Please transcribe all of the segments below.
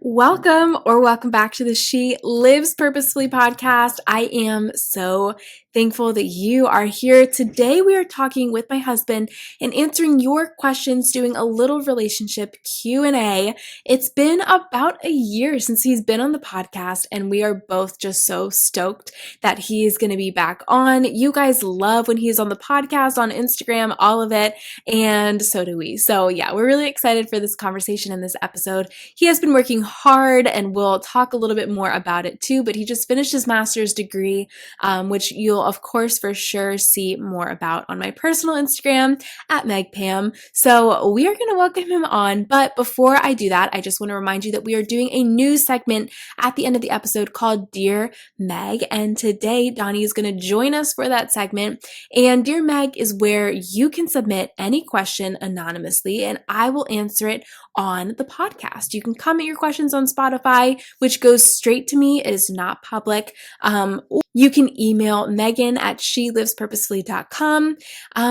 Welcome back to the She Lives Purposefully podcast. I am so thankful that you are here. Today we are talking with my husband and answering your questions, doing a little relationship Q&A. It's been about a year since he's been on the podcast, and we are both just so stoked that he's going to be back on. You guys love when he's on the podcast, on Instagram, all of it, and so do we. So yeah, we're really excited for this conversation in this episode. He has been working hard, and we'll talk a little bit more about it too, but he just finished his master's degree, which you'll of course for sure see more about on my personal Instagram at MegPam. So we are going to welcome him on, but before I do that, I just want to remind you that we are doing a new segment at the end of the episode called Dear Meg, and today Donny is going to join us for that segment. And Dear Meg is where you can submit any question anonymously, and I will answer it on the podcast. You can comment your questions on Spotify, which goes straight to me. It is not public. You can email Megan at shelivespurposefully.com.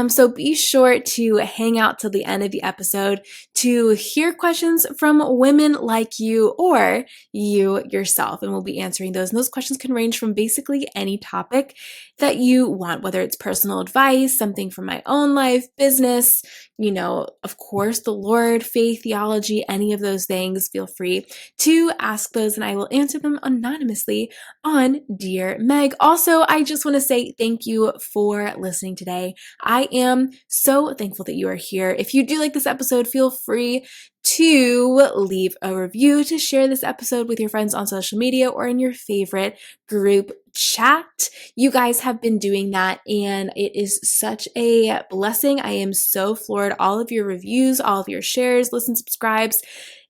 So be sure to hang out till the end of the episode to hear questions from women like you or you yourself, and we'll be answering those. And those questions can range from basically any topic that you want, whether it's personal advice, something from my own life, business, of course, the Lord, faith, theology, any of those things. Feel free to ask those and I will answer them anonymously on Dear Meg. Also, I just want to say thank you for listening today. I am so thankful that you are here. If you do like this episode, feel free to leave a review, to share this episode with your friends on social media or in your favorite group chat. You guys have been doing that, and it is such a blessing. I am so floored. All of your reviews, all of your shares, listen, subscribes.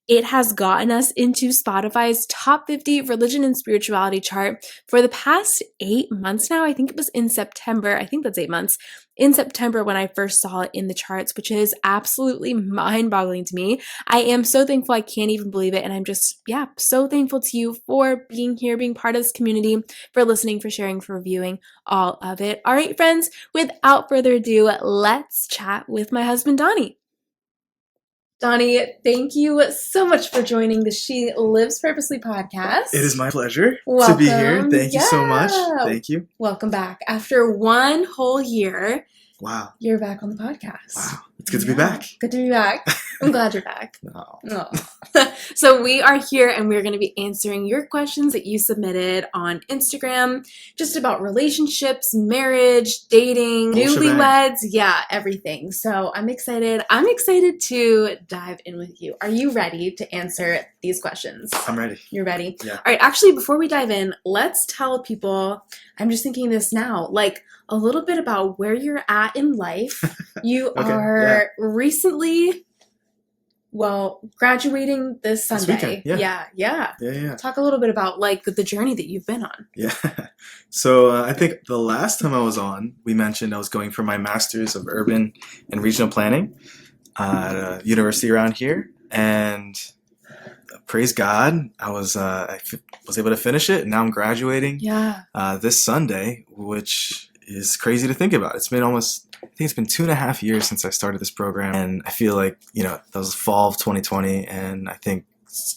It has gotten us into Spotify's top 50 religion and spirituality chart for the past 8 months now. I think it was in September. I think that's 8 months. In September when I first saw it in the charts, which is absolutely mind-boggling to me. I am so thankful. I can't even believe it. And I'm just, so thankful to you for being here, being part of this community, for listening, for sharing, for reviewing, all of it. All right, friends, without further ado, let's chat with my husband, Donny. Donny, thank you so much for joining the She Lives Purposely podcast. It is my pleasure to be here. Thank you so much. Thank you. Welcome back. After one whole year, wow, you're back on the podcast. Wow, it's good to be back. Good to be back. I'm glad you're back. No. So we are here and we're going to be answering your questions that you submitted on Instagram, just about relationships, marriage, dating, newlyweds, everything. So I'm excited. I'm excited to dive in with you. Are you ready to answer these questions? I'm ready. You're ready? Yeah. All right. Actually, before we dive in, let's tell people, I'm just thinking this now, like a little bit about where you're at in life. You are recently... graduating this Sunday. Weekend, Yeah. Talk a little bit about like the journey that you've been on. Yeah. So I think the last time I was on, we mentioned I was going for my Master's of Urban and Regional Planning at a university around here, and praise God, I was able to finish it, and now I'm graduating. This Sunday, which is crazy to think about. It's been I think it's been 2.5 years since I started this program, and I feel like, that was fall of 2020, and I think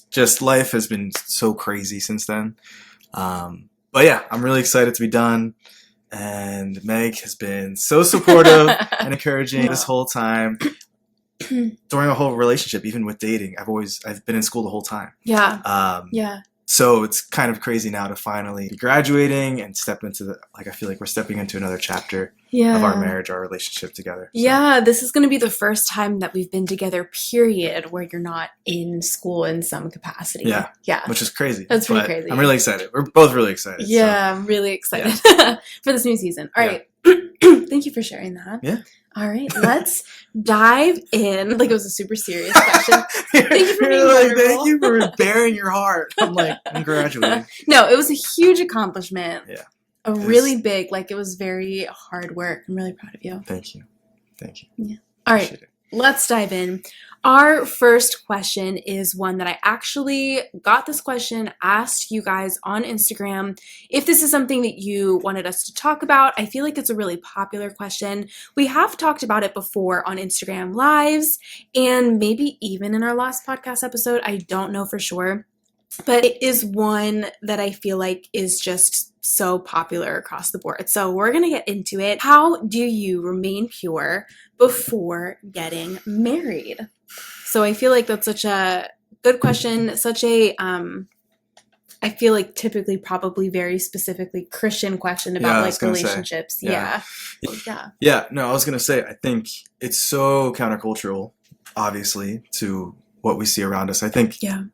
just life has been so crazy since then. But yeah, I'm really excited to be done, and Meg has been so supportive and encouraging this whole time. During a whole relationship, even with dating, I've been in school the whole time. So it's kind of crazy now to finally be graduating and step into I feel like we're stepping into another chapter of our marriage, our relationship together. So. Yeah, this is going to be the first time that we've been together, period, where you're not in school in some capacity. Yeah. Which is crazy. That's pretty crazy. I'm really excited. We're both really excited. Yeah, I'm really excited for this new season. All right. Thank you for sharing that. Yeah. All right, let's dive in. Like it was a super serious question. Thank you for being vulnerable. Thank you for bearing your heart. I'm graduating. No, it was a huge accomplishment. Yeah. Really big. Like it was very hard work. I'm really proud of you. Thank you. Yeah. All right. Let's dive in. Our first question is one that I actually got this question asked you guys on Instagram. If this is something that you wanted us to talk about, I feel like it's a really popular question. We have talked about it before on Instagram Lives and maybe even in our last podcast episode. I don't know for sure. but it is one that I feel like is just so popular across the board. So we're going to get into it. How do you remain pure before getting married? So I feel like that's such a good question, such a I feel like typically probably very specifically Christian question about like relationships. Yeah. Yeah. Yeah, no, I was going to say, I think it's so countercultural, obviously, to what we see around us. I think the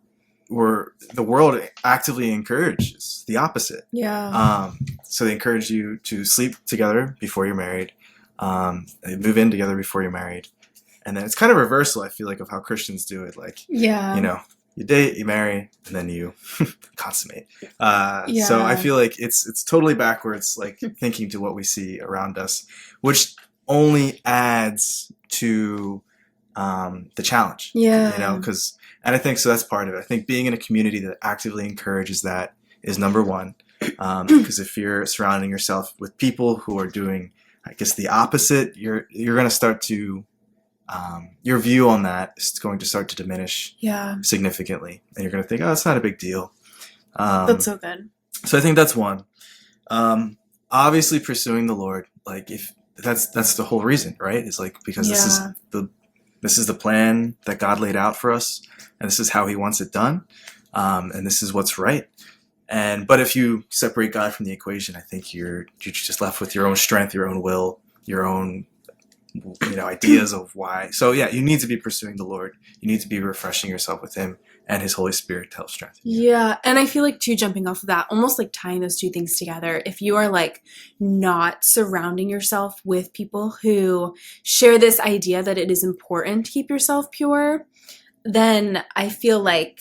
world actively encourages the opposite. Yeah. So they encourage you to sleep together before you're married, move in together before you're married. And then it's kind of reversal, I feel like, of how Christians do it. Like, you date, you marry, and then you consummate. So I feel like it's totally backwards, like thinking to what we see around us, which only adds to the challenge. And I think so. That's part of it. I think being in a community that actively encourages that is number one. Because if you're surrounding yourself with people who are doing, I guess, the opposite, you're going to start to your view on that is going to start to diminish significantly, and you're going to think, oh, it's not a big deal. That's so good. So I think that's one. Obviously, pursuing the Lord, like if that's the whole reason, right? It's like because this is the plan that God laid out for us, and this is how He wants it done, and this is what's right. But if you separate God from the equation, I think you're just left with your own strength, your own will, your own ideas of why. So yeah, you need to be pursuing the Lord. You need to be refreshing yourself with Him and His Holy Spirit to help strengthen you. Yeah, and I feel like too, jumping off of that, almost like tying those two things together, if you are like not surrounding yourself with people who share this idea that it is important to keep yourself pure, then I feel like,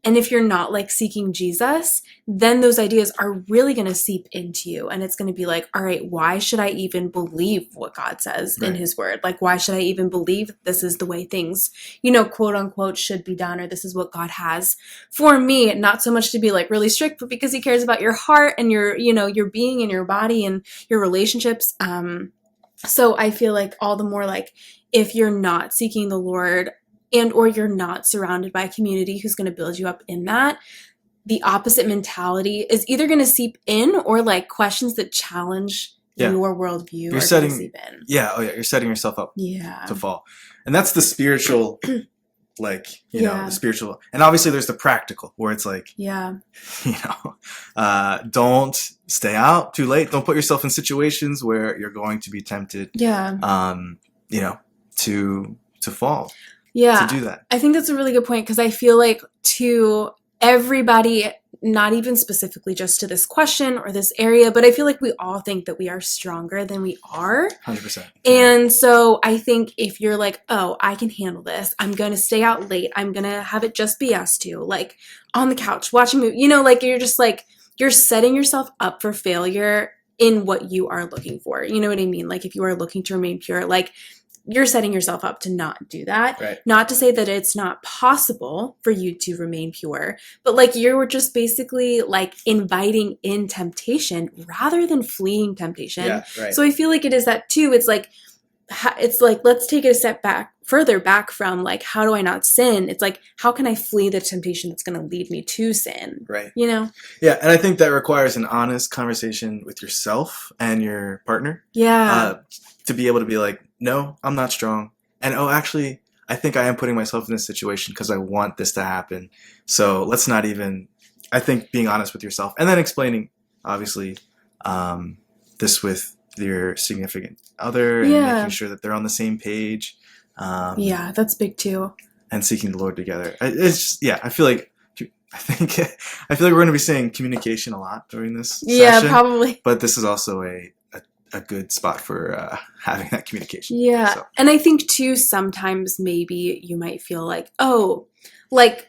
and if you're not like seeking Jesus, then those ideas are really going to seep into you. And it's going to be like, all right, why should I even believe what God says in His word? Like, why should I even believe this is the way things, quote unquote, should be done, or this is what God has for me? Not so much to be like really strict, but because He cares about your heart and your being and your body and your relationships. So I feel like all the more like if you're not seeking the Lord and or you're not surrounded by a community who's going to build you up in that, the opposite mentality is either going to seep in or like questions that challenge your worldview you're setting, seep in. You're setting yourself up to fall. And that's the spiritual, the spiritual. And obviously there's the practical where it's like, don't stay out too late. Don't put yourself in situations where you're going to be tempted, to fall. Yeah, to do that. I think that's a really good point because I feel like to everybody, not even specifically just to this question or this area, but I feel like we all think that we are stronger than we are. 100%. And so I think if you're like, oh, I can handle this, I'm going to stay out late, I'm going to have it just be us two, like on the couch watching movie, you're just like, you're setting yourself up for failure in what you are looking for. You know what I mean? Like if you are looking to remain pure, like you're setting yourself up to not do that. Right. Not to say that it's not possible for you to remain pure, but like you're just basically like inviting in temptation rather than fleeing temptation. Yeah, right. So I feel like it is that too. It's like let's take it a step further back from like, how do I not sin? It's like, how can I flee the temptation that's going to lead me to sin? Right. Yeah. And I think that requires an honest conversation with yourself and your partner. Yeah. To be able to be like, no, I'm not strong. And actually, I think I am putting myself in this situation because I want this to happen. So let's not even, I think being honest with yourself and then explaining, obviously, this with your significant other and making sure that they're on the same page. That's big too. And seeking the Lord together. It's just, I feel like we're going to be saying communication a lot during this session. Yeah, probably. But this is also a good spot for having that communication. Yeah. So. And I think too, sometimes maybe you might feel like, oh, like,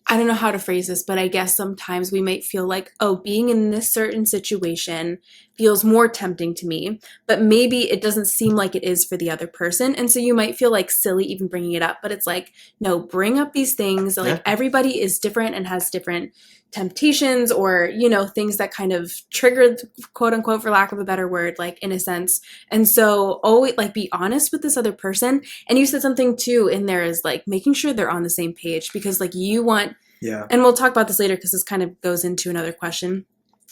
I don't know how to phrase this, but I guess sometimes we might feel like, oh, being in this certain situation feels more tempting to me, but maybe it doesn't seem like it is for the other person. And so you might feel like silly even bringing it up, but it's like, no, bring up these things. Like everybody is different and has different temptations or, things that kind of trigger, quote unquote, for lack of a better word, like in a sense. And so always like be honest with this other person. And you said something too in there is like making sure they're on the same page because like you want Yeah. And we'll talk about this later because this kind of goes into another question.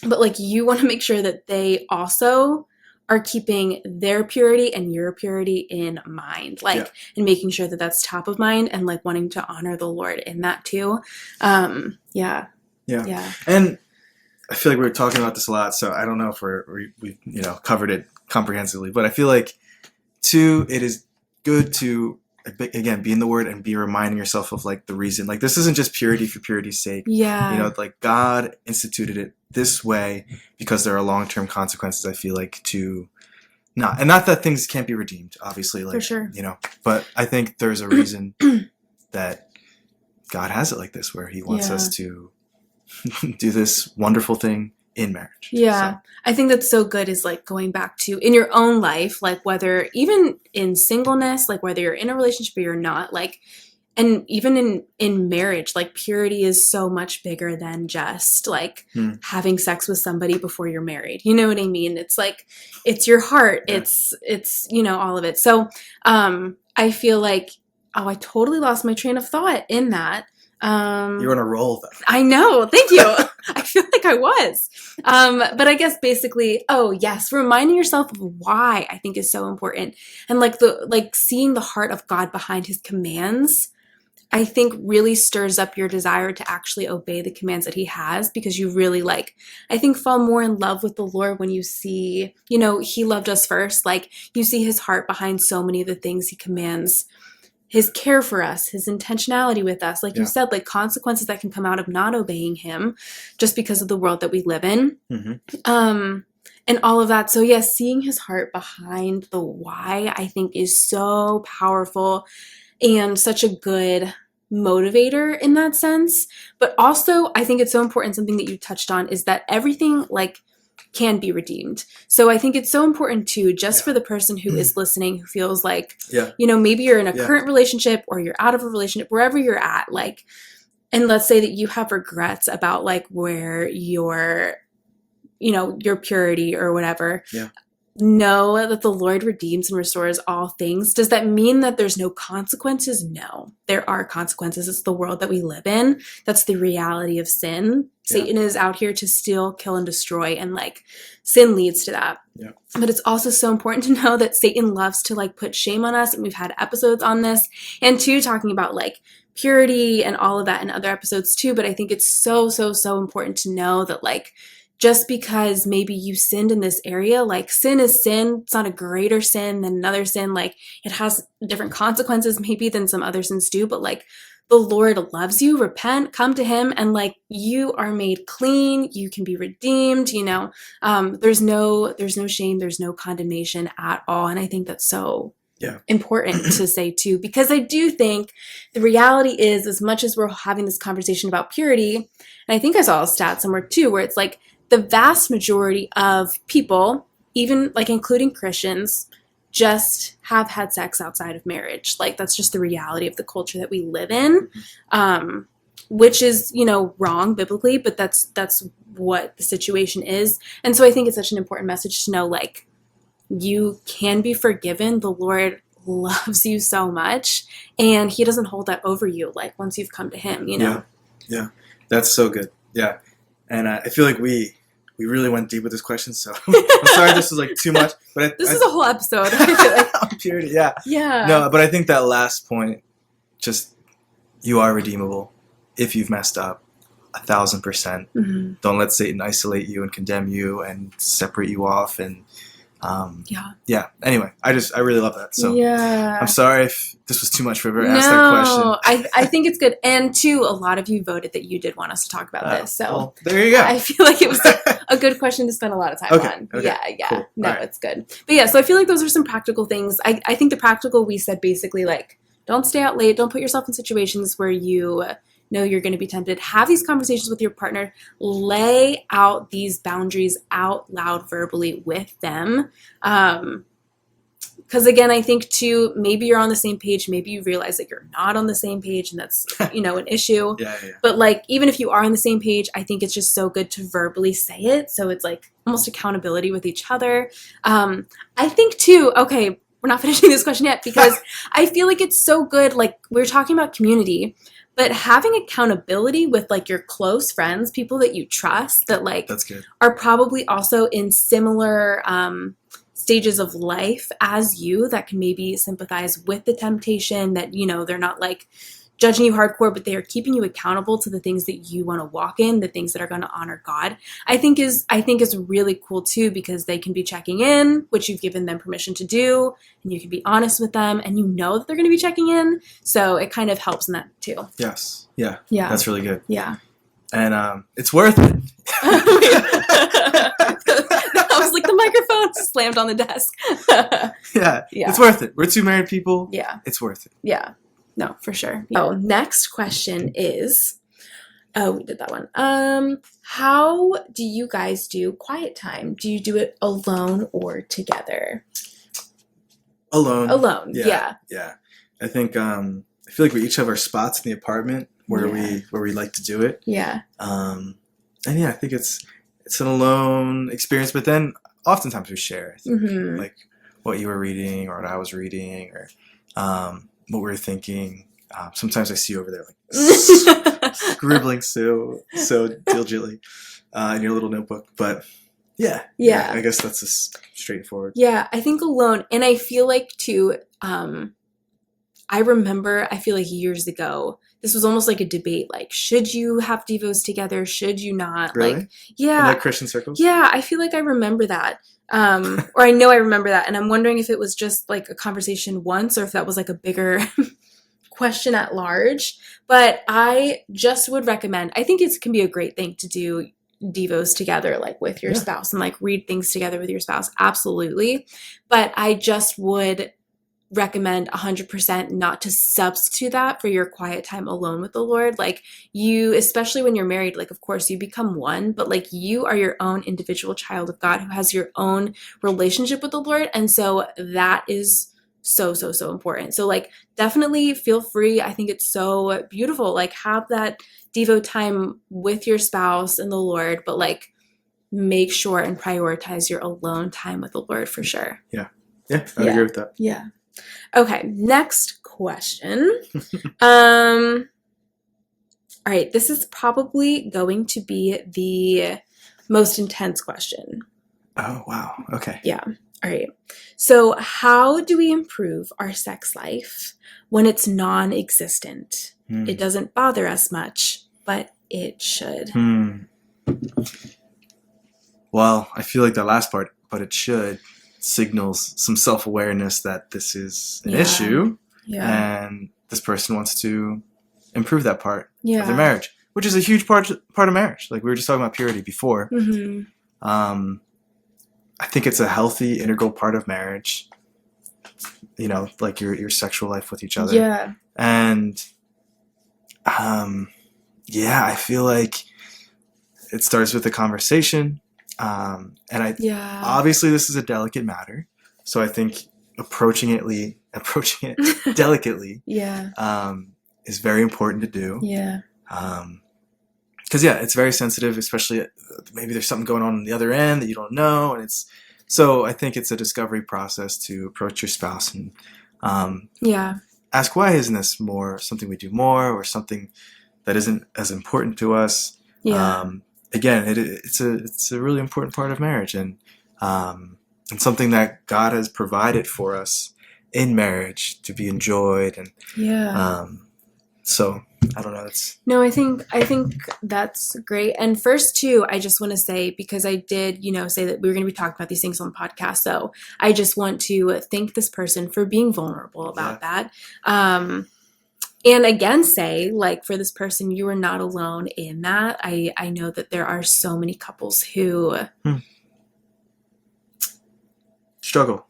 But like you want to make sure that they also are keeping their purity and your purity in mind, like, and making sure that that's top of mind and like wanting to honor the Lord in that too. Yeah. And I feel like we were talking about this a lot, so I don't know if we've covered it comprehensively, but I feel like too, it is good to again be in the Word and be reminding yourself of like the reason. Like this isn't just purity for purity's sake. Yeah. Like God instituted it this way because there are long-term consequences. I feel like to not that things can't be redeemed, obviously. Like, for sure. But I think there's a reason that God has it like this, where He wants us to do this wonderful thing in marriage. Yeah. So. I think that's so good is like going back to in your own life, like whether even in singleness, like whether you're in a relationship or you're not, like, and even in marriage, like purity is so much bigger than just like having sex with somebody before you're married. You know what I mean? It's like, it's your heart. Yeah. It's, all of it. So, I feel like, I totally lost my train of thought in that. You're on a roll though. I know. Thank you. I feel like I was. But I guess basically, yes, reminding yourself of why I think is so important. And like seeing the heart of God behind His commands, I think really stirs up your desire to actually obey the commands that He has, because you really I think fall more in love with the Lord when you see, He loved us first. Like you see His heart behind so many of the things He commands. His care for us, His intentionality with us, like you said, like consequences that can come out of not obeying Him just because of the world that we live in. Mm-hmm. And all of that. So yes, seeing His heart behind the why, I think is so powerful and such a good motivator in that sense. But also I think it's so important, something that you touched on is that everything can be redeemed. So I think it's so important too, just for the person who is listening, who feels like, maybe you're in a current relationship or you're out of a relationship, wherever you're at, and let's say that you have regrets about where your purity or whatever. Yeah. Know that the Lord redeems and restores all things. Does that mean that there's no consequences? No, there are consequences. It's the world that we live in. That's the reality of sin. Yeah. Satan is out here to steal, kill, and destroy, and sin leads to that. Yeah. But it's also so important to know that Satan loves to put shame on us, and we've had episodes on this, and too talking about purity and all of that in other episodes too. But I think it's so important to know that just because maybe you sinned in this area, sin is sin. It's not a greater sin than another sin. It has different consequences maybe than some other sins do, but the Lord loves you. Repent, come to Him, and you are made clean. You can be redeemed. There's no shame. There's no condemnation at all. And I think that's so important to say too, because I do think the reality is, as much as we're having this conversation about purity, and I think I saw a stat somewhere too, where it's the vast majority of people, even including Christians, just have had sex outside of marriage. That's just the reality of the culture that we live in, which is, wrong biblically, but that's what the situation is. And so I think it's such an important message to know, you can be forgiven. The Lord loves you so much, and He doesn't hold that over you, once you've come to Him, Yeah. That's so good. Yeah. And I feel like we really went deep with this question, so I'm sorry this was too much. But this is a whole episode. Purity, yeah. Yeah. No, but I think that last point, just you are redeemable if you've messed up 1,000%. Mm-hmm. Don't let Satan isolate you and condemn you and separate you off. And yeah. Anyway, I really love that. So I'm sorry if this was too much for her to ask that question. I think it's good. And too, a lot of you voted that you did want us to talk about this. So well, there you go. I feel like it was a good question to spend a lot of time on. Okay, yeah. Cool. No, right. It's good. But yeah, so I feel like those are some practical things. I think the practical, we said basically don't stay out late. Don't put yourself in situations where you know you're going to be tempted. Have these conversations with your partner. Lay out these boundaries out loud verbally with them. Because again, I think too, maybe you're on the same page. Maybe you realize that you're not on the same page, and that's, an issue. Yeah. But even if you are on the same page, I think it's just so good to verbally say it. So it's almost accountability with each other. I think too, okay, we're not finishing this question yet, because I feel like it's so good. We were talking about community, but having accountability with like your close friends, people that you trust, that like That's good. are probably also in similar stages of life as you, that can maybe sympathize with the temptation, that, you know, they're not like judging you hardcore, but they are keeping you accountable to the things that you want to walk in, the things that are going to honor God. I think is really cool too, because they can be checking in, which you've given them permission to do, and you can be honest with them, and you know that they're going to be checking in. So it kind of helps in that too. Yes. Yeah. Yeah. That's really good. Yeah. And it's worth it. I was like, the microphone slammed on the desk. Yeah. Yeah. It's worth it. We're two married people. Yeah. It's worth it. Yeah. No, for sure. Oh, next question is, we did that one. How do you guys do quiet time? Do you do it alone or together? Alone. Yeah. Yeah. I think I feel like we each have our spots in the apartment where we like to do it. Yeah. And yeah, I think it's an alone experience, but then oftentimes we share. I think, like what you were reading or what I was reading, or what we were thinking. Sometimes I see you over there like scribbling so diligently in your little notebook. But yeah, I guess that's just straightforward. Yeah, I think alone. And I feel like too, I feel like years ago, this was almost like a debate, like, should you have devos together? Should you not? Really? Like, yeah. In like Christian circles? Yeah, I feel like I remember that. Or I know I remember that. And I'm wondering if it was just like a conversation once, or if that was like a bigger question at large. But I just would recommend, I think it can be a great thing to do devos together, like with your spouse, and like read things together with your spouse. Absolutely. But I just would recommend 100% not to substitute that for your quiet time alone with the Lord. Like, you, especially when you're married, like, of course you become one, but like, you are your own individual child of God who has your own relationship with the Lord. And so that is so important. So like, definitely feel free. I think it's so beautiful. Like, have that devo time with your spouse and the Lord, but like, make sure and prioritize your alone time with the Lord for sure. Yeah, I agree with that. Yeah. Okay, next question. All right, this is probably going to be the most intense question. Oh, wow. Okay. Yeah. All right. So, how do we improve our sex life when it's non-existent? It doesn't bother us much, but it should. Well, I feel like that last part, but it should, signals some self-awareness that this is an issue, and this person wants to improve that part of their marriage, which is a huge part of marriage. Like we were just talking about purity before. I think it's a healthy, integral part of marriage, you know, like your sexual life with each other. And I feel like it starts with a conversation. Obviously this is a delicate matter, so I think approaching it delicately is very important to do. Because it's very sensitive, especially maybe there's something going on the other end that you don't know, and so I think it's a discovery process to approach your spouse and ask, why isn't this something we do more, or something that isn't as important to us? Again, it's a really important part of marriage, and something that God has provided for us in marriage to be enjoyed, and so I don't know. No, I think that's great. And first too, I just want to say, because I did, say that we were going to be talking about these things on the podcast, so I just want to thank this person for being vulnerable about that. And again, say, like, for this person, you are not alone in that. I know that there are so many couples who struggle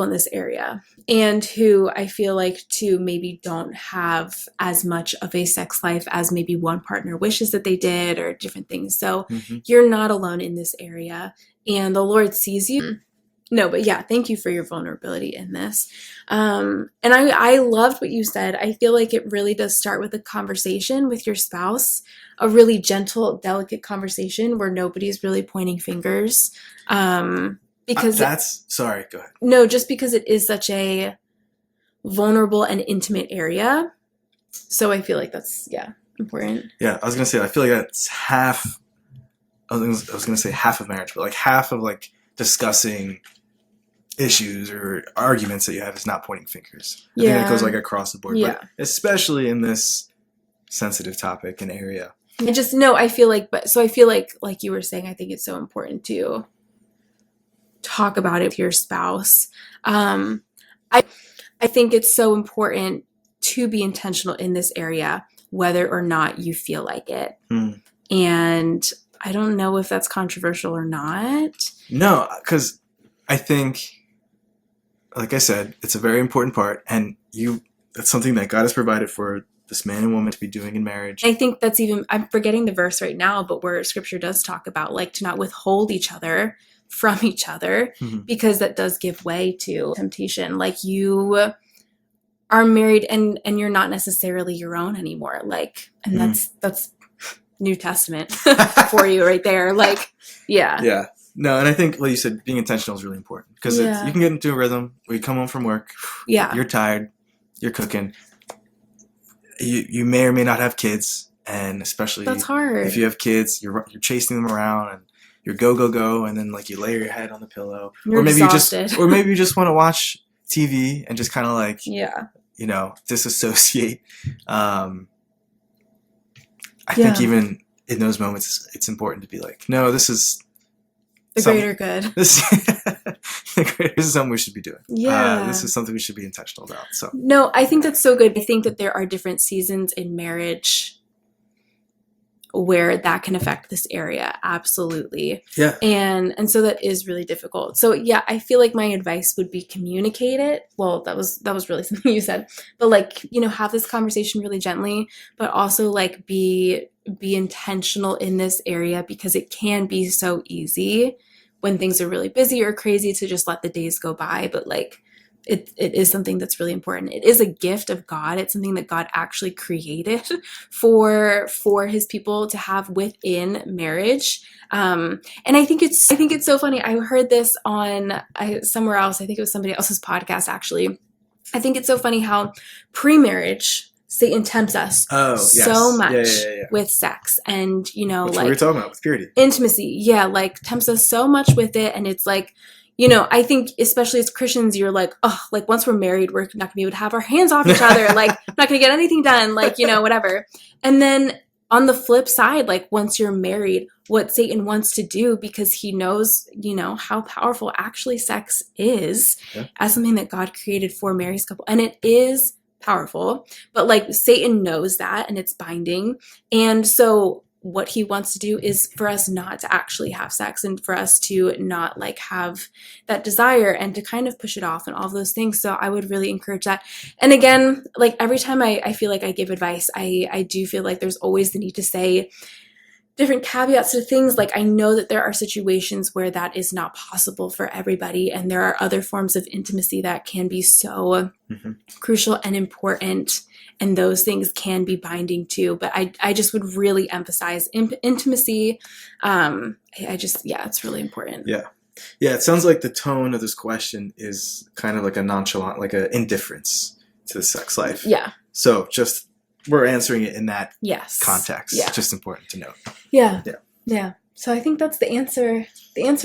in this area, and who I feel like too maybe don't have as much of a sex life as maybe one partner wishes that they did, or different things. So you're not alone in this area, and the Lord sees you. No, but thank you for your vulnerability in this. And I loved what you said. I feel like it really does start with a conversation with your spouse, a really gentle, delicate conversation where nobody's really pointing fingers. Because sorry, go ahead. No, just because it is such a vulnerable and intimate area. So I feel like that's, important. Yeah, I was gonna say I feel like that's half. I was gonna say half of marriage, but like half of like discussing issues or arguments that you have is not pointing fingers. I think that goes like across the board, but especially in this sensitive topic and area. I feel like you were saying, I think it's so important to talk about it with your spouse. I think it's so important to be intentional in this area, whether or not you feel like it. And I don't know if that's controversial or not. No, because I think, like I said, it's a very important part, and that's something that God has provided for this man and woman to be doing in marriage. I think that's I'm forgetting the verse right now, but where scripture does talk about like to not withhold each other from each other, because that does give way to temptation. Like you are married and you're not necessarily your own anymore. Like, and that's New Testament for you right there. Like, yeah. No, and I think, like you said, being intentional is really important because you can get into a rhythm where you come home from work, you're tired, you're cooking, you may or may not have kids, and especially that's hard. If you have kids, you're chasing them around and you're go, and then like you lay your head on the pillow, or maybe exhausted. you just want to watch TV and just kind of like disassociate. I think even in those moments, it's important to be like, no, this is the greater good. This is something we should be doing. This is something we should be intentional about. So no, I think that's so good. I think that there are different seasons in marriage where that can affect this area. Absolutely. Yeah. And so that is really difficult. So I feel like my advice would be communicate it. Well, that was really something you said, but like, have this conversation really gently, but also like be intentional in this area, because it can be so easy when things are really busy or crazy to just let the days go by. But like, it is something that's really important. It is a gift of God. It's something that God actually created for his people to have within marriage. And I think it's so funny. I heard this on somewhere else. I think it was somebody else's podcast, actually. I think it's so funny how pre-marriage Satan tempts us so much with sex, and that's like what we're talking about with purity, intimacy. Like tempts us so much with it, and it's like, I think especially as Christians, you're like, oh, like once we're married, we're not gonna be able to have our hands off each other. Like, I'm not gonna get anything done. Like, whatever. And then on the flip side, like once you're married, what Satan wants to do, because he knows, how powerful actually sex is as something that God created for Mary's couple, and it is powerful, but like Satan knows that, and it's binding. And so what he wants to do is for us not to actually have sex, and for us to not like have that desire, and to kind of push it off and all of those things. So I would really encourage that. And again, like every time I feel like I give advice, I do feel like there's always the need to say different caveats to things. Like I know that there are situations where that is not possible for everybody, and there are other forms of intimacy that can be so crucial and important, and those things can be binding too. But I just would really emphasize intimacy. It's really important. Yeah, it sounds like the tone of this question is kind of like a nonchalant, like an indifference to the sex life. Yeah. So just we're answering it in that context. Yeah. Just important to note. Yeah. So I think that's the answer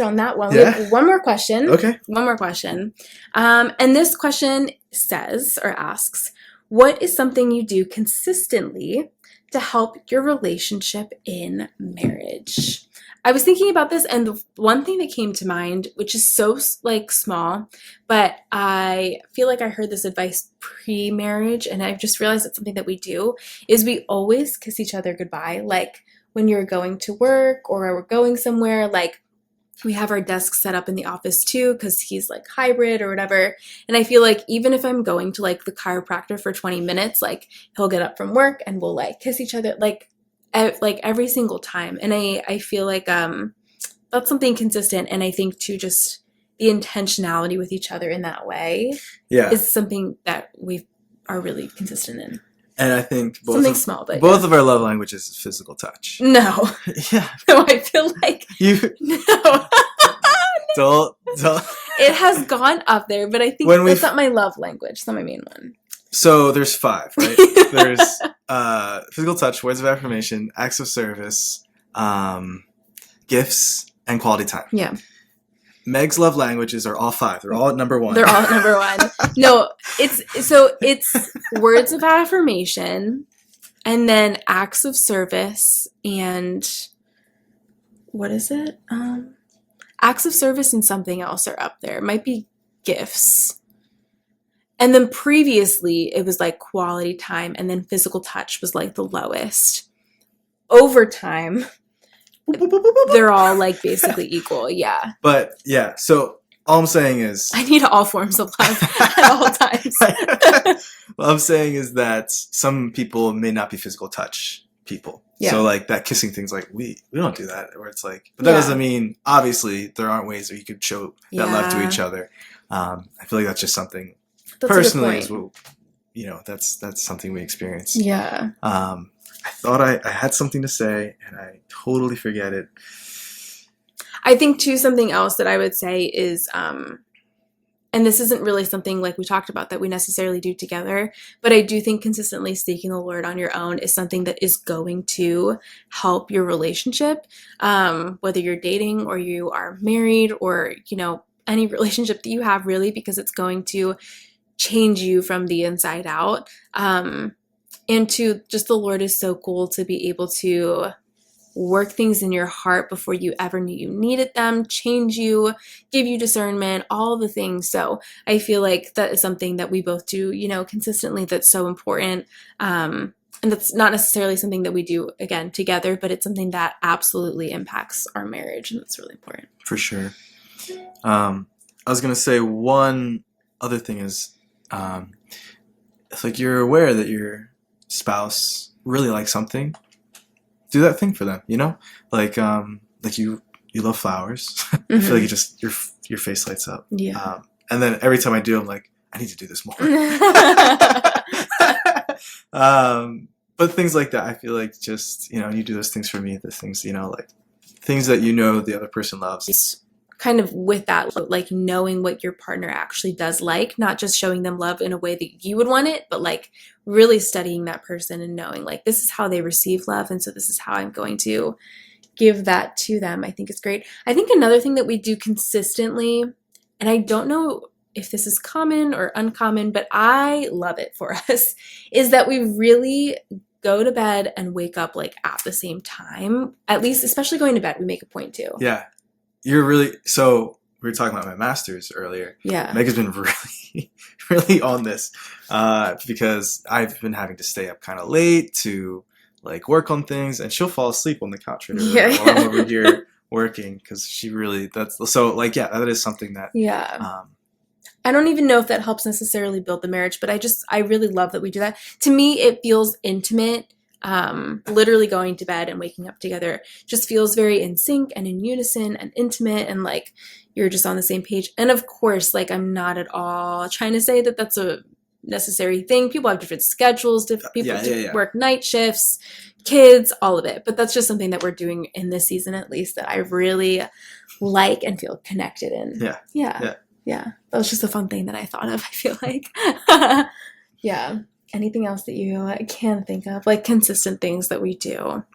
on that one. We have one more question. Okay. One more question. And this question says or asks, what is something you do consistently to help your relationship in marriage? I was thinking about this, and the one thing that came to mind, which is so like small, but I feel like I heard this advice pre-marriage, and I've just realized it's something that we do, is we always kiss each other goodbye. Like when you're going to work or we're going somewhere, like we have our desks set up in the office too, because he's like hybrid or whatever. And I feel like even if I'm going to like the chiropractor for 20 minutes, like he'll get up from work and we'll like kiss each other like every single time. And I feel like that's something consistent. And I think too, just the intentionality with each other in that way is something that we are really consistent in. And I think both of our love languages is physical touch. No. Yeah. No, I feel like no. Don't. It has gone up there, but I think that's not my love language. It's not my main one. So there's 5, right? There's physical touch, words of affirmation, acts of service, gifts, and quality time. Yeah. Meg's love languages are all 5. They're all at number 1. They're all at number 1. No, it's words of affirmation, and then acts of service, and what is it? Acts of service and something else are up there. It might be gifts. And then previously it was like quality time, and then physical touch was like the lowest. Over time, they're all like basically equal. Yeah. But yeah, so all I'm saying is I need all forms of love at all times. what I'm saying is that some people may not be physical touch people. Yeah. So like that kissing thing's like we don't do that, where it's like, but that doesn't mean obviously there aren't ways that you could show that love to each other. I feel like that's just something personally is what, that's something we experience. Yeah. I thought I had something to say and I totally forget it. I think too, something else that I would say is, and this isn't really something like we talked about that we necessarily do together, but I do think consistently seeking the Lord on your own is something that is going to help your relationship, whether you're dating or you are married or, any relationship that you have really, because it's going to change you from the inside out. And to just the Lord is so cool to be able to work things in your heart before you ever knew you needed them, change you, give you discernment, all the things. So I feel like that is something that we both do, consistently, that's so important. And that's not necessarily something that we do, again, together, but it's something that absolutely impacts our marriage, and that's really important. For sure. I was going to say one other thing is, it's like you're aware that your spouse really likes something, do that thing for them, like you love flowers. Mm-hmm. I feel like your face lights up. Yeah. And then every time I do, I'm like, I need to do this more. But things like that, I feel like just, you do those things for me, the things, like things that the other person loves. It's kind of with that, like knowing what your partner actually does like, not just showing them love in a way that you would want it, but like really studying that person and knowing like this is how they receive love, and so this is how I'm going to give that to them. I think it's great. I think another thing that we do consistently, and I don't know if this is common or uncommon, but I love it for us, is that we really go to bed and wake up like at the same time. At least, especially going to bed, we make a point to. Yeah. So we were talking about my master's earlier. Yeah. Meg has been really, really on this because I've been having to stay up kind of late to like work on things, and she'll fall asleep on the couch while I'm over here working, because that is something that. Yeah. I don't even know if that helps necessarily build the marriage, but I really love that we do that. To me, it feels intimate. Literally going to bed and waking up together just feels very in sync and in unison and intimate, and like you're just on the same page. And of course, like I'm not at all trying to say that that's a necessary thing. People have different schedules, different people work night shifts, kids, all of it. But that's just something that we're doing in this season, at least, that I really like and feel connected in. Yeah. That was just a fun thing that I thought of, I feel like. Yeah. Anything else that you can think of, like consistent things that we do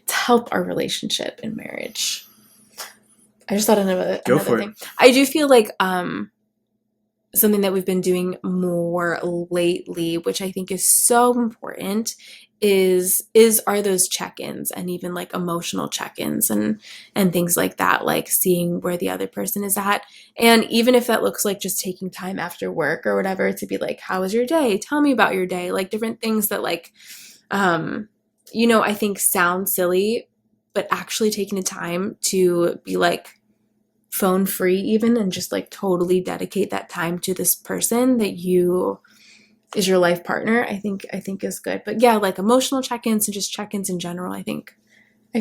to help our relationship in marriage? I just thought of another thing. I do feel like something that we've been doing more lately, which I think is so important, are those check-ins, and even like emotional check-ins and things like that, like seeing where the other person is at. And even if that looks like just taking time after work or whatever to be like, how was your day? Tell me about your day. Like different things that like, I think sound silly, but actually taking the time to be like phone free even, and just like totally dedicate that time to this person that is your life partner, I think is good. But yeah, like emotional check-ins and just check-ins in general, I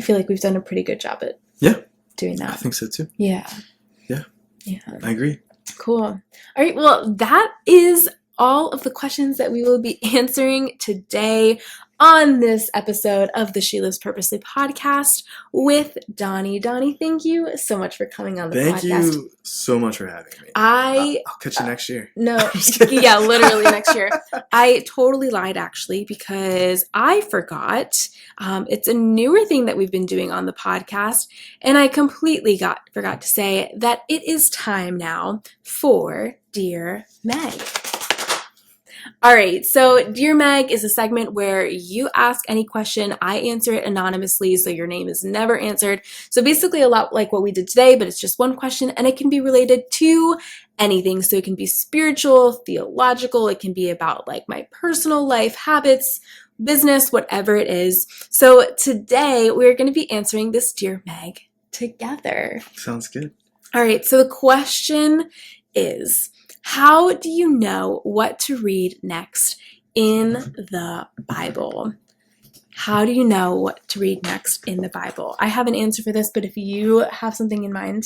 feel like we've done a pretty good job at doing that. I think so too. Yeah. I agree. Cool. All right. Well, that is all of the questions that we will be answering today. on this episode of the She Lives Purposely podcast with Donny. Donny, thank you so much for coming on the podcast. Thank you so much for having me. I'll catch you next year. No, yeah, literally next year. I totally lied, actually, because I forgot. It's a newer thing that we've been doing on the podcast, and I completely forgot to say that it is time now for Dear Meg. All right, so Dear Meg is a segment where you ask any question, I answer it anonymously, so your name is never answered. So basically a lot like what we did today, but it's just one question, and it can be related to anything. So it can be spiritual, theological, it can be about like my personal life, habits, business, whatever it is. So today we're going to be answering this Dear Meg together. Sounds good. All right, so the question is, how do you know what to read next in the Bible? How do you know what to read next in the Bible? I have an answer for this, but if you have something in mind.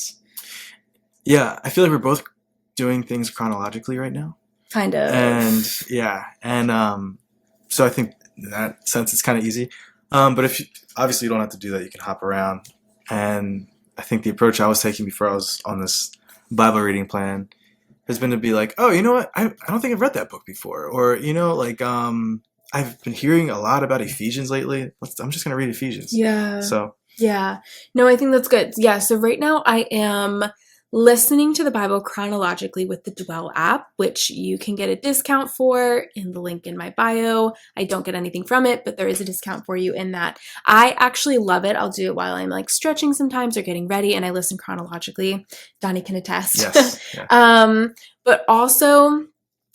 Yeah, I feel like we're both doing things chronologically right now. Kind of. And so I think in that sense it's kind of easy. But if obviously you don't have to do that, you can hop around. And I think the approach I was taking before I was on this Bible reading plan has been to be like, oh, you know what? I don't think I've read that book before. Or, I've been hearing a lot about Ephesians lately. I'm just going to read Ephesians. Yeah. So. Yeah. No, I think that's good. Yeah. So right now I am listening to the Bible chronologically with the Dwell app, which you can get a discount for in the link in my bio. I don't get anything from it, but there is a discount for you in that. I actually love it. I'll do it while I'm like stretching sometimes or getting ready, and I listen chronologically. Donny can attest. Yes. Yeah. But also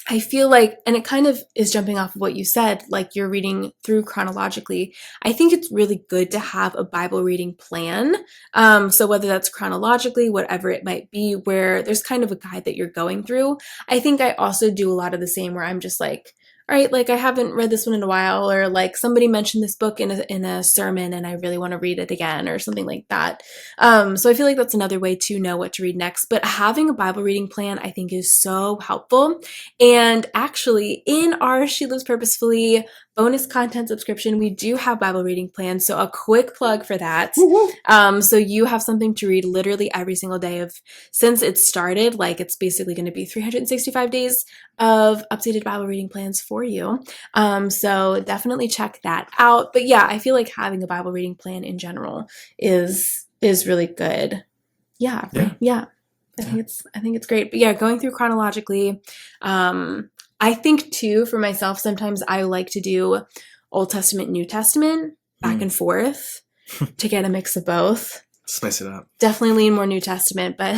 I feel like, and it kind of is jumping off of what you said, like you're reading through chronologically. I think it's really good to have a Bible reading plan. So whether that's chronologically, whatever it might be, where there's kind of a guide that you're going through. I think I also do a lot of the same where I'm just like, all right, like I haven't read this one in a while, or like somebody mentioned this book in a sermon and I really want to read it again or something like that. So I feel like that's another way to know what to read next. But having a Bible reading plan, I think, is so helpful. And actually, in our She Lives Purposefully bonus content subscription, we do have Bible reading plans. So a quick plug for that. So you have something to read literally every single day since it started. Like it's basically going to be 365 days of updated Bible reading plans for you. So definitely check that out. But yeah, I feel like having a Bible reading plan in general is really good. Yeah. Yeah. I think it's great. But yeah, going through chronologically, I think too, for myself, sometimes I like to do Old Testament, New Testament, back and forth to get a mix of both. Spice it up. Definitely lean more New Testament, but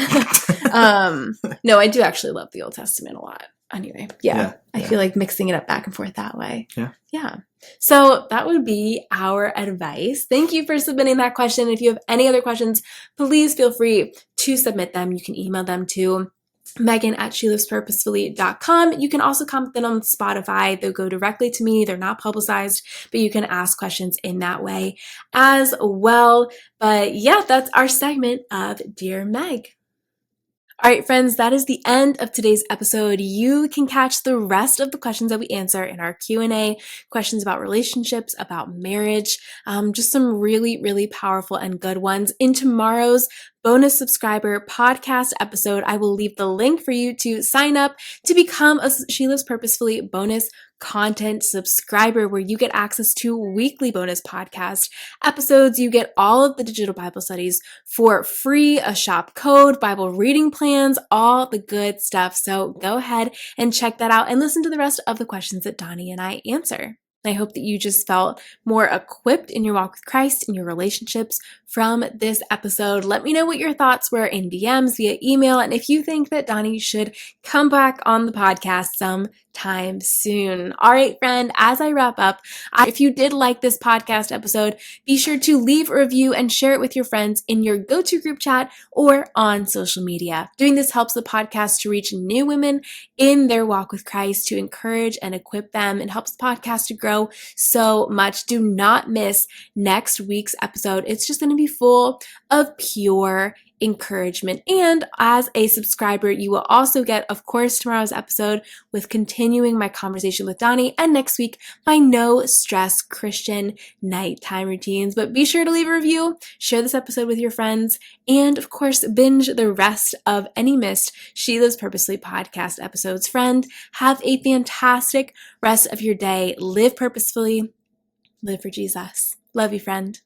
no, I do actually love the Old Testament a lot. Anyway, yeah. I feel like mixing it up back and forth that way. Yeah. So that would be our advice. Thank you for submitting that question. If you have any other questions, please feel free to submit them. You can email them to Megan@shelivespurposefully.com. You can also comment them on Spotify. They'll go directly to me. They're not publicized, but you can ask questions in that way as well. But yeah, that's our segment of Dear Meg. All right, friends, that is the end of today's episode. You can catch the rest of the questions that we answer in our Q&A, questions about relationships, about marriage, just some really, really powerful and good ones in tomorrow's bonus subscriber podcast episode. I will leave the link for you to sign up to become a She Lives Purposefully bonus content subscriber, where you get access to weekly bonus podcast episodes. You get all of the digital Bible studies for free, a shop code, Bible reading plans, all the good stuff. So go ahead and check that out and listen to the rest of the questions that Donny and I answer. I hope that you just felt more equipped in your walk with Christ, in your relationships from this episode. Let me know what your thoughts were in DMs, via email, and if you think that Donny should come back on the podcast sometime soon. All right, friend, as I wrap up, if you did like this podcast episode, be sure to leave a review and share it with your friends in your go-to group chat or on social media. Doing this helps the podcast to reach new women in their walk with Christ, to encourage and equip them. It helps the podcast to grow so much. Do not miss next week's episode. It's just going to be full of pure encouragement. And as a subscriber, you will also get, of course, tomorrow's episode with continuing my conversation with Donny, and next week, my no stress Christian nighttime routines. But be sure to leave a review, share this episode with your friends, and of course, binge the rest of any missed She Lives Purposefully podcast episodes. Friend, have a fantastic rest of your day. Live purposefully, live for Jesus. Love you, friend.